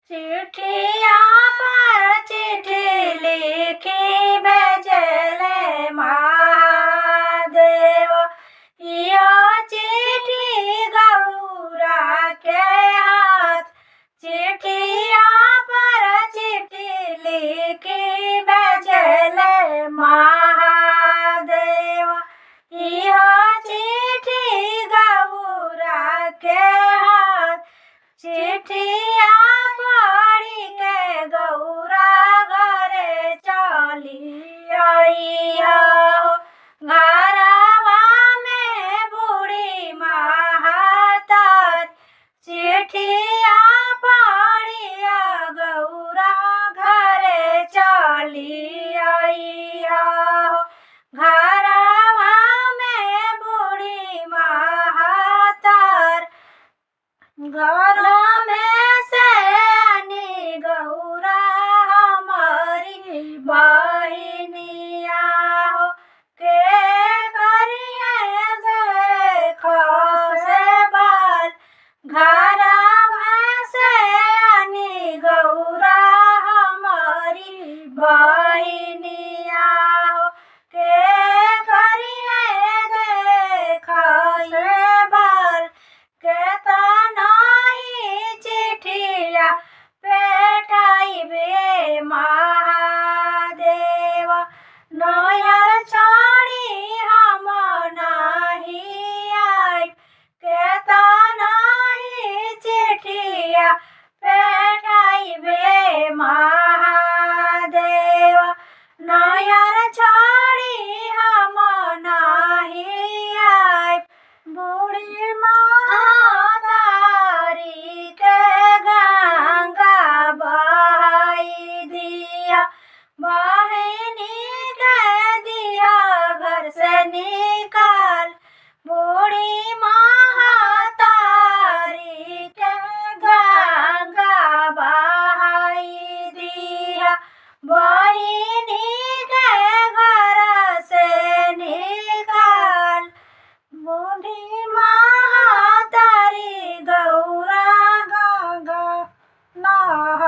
चिट्ठिया पर चिट्ठी लिखी भेजले महादेव। यो चिट्ठी गौरा के हाथ, चिट्ठिया पर चिट्ठी लिखी भेजले महादेव। यो चिट्ठी गौरा के हाथ, चिट्ठिया पढ़ी के गौरा घरे चली आई हो। घरवा में बूढ़ी महातारी, चिट्ठिया पढ़िया गौरा घरे चली आई हो। घरवा में बूढ़ी महातारी, घर में से आनी गौरा हमारी बहिनिया हो। के करिए देखो से बाल, घर में से आनी गौरा हमारी बहिनिया हो। के करिए देखो से बाल, के चिट्ठिया पेटाइबे महादेव। नैहर छोड़ी हम नहीं आई, के चिट्ठिया पेटाइबे महादेव। नैहर छोड़ी हम नहीं आई, बूढ़ी महातारी के गंगा बहाई दिया। बहिनी के दिया घर से निकाल, बूढ़ी महातारी के गंगा बहाई दिया। बहिनी के घर से निकाल, बूढ़ी महातारी गौरा गंगा नहा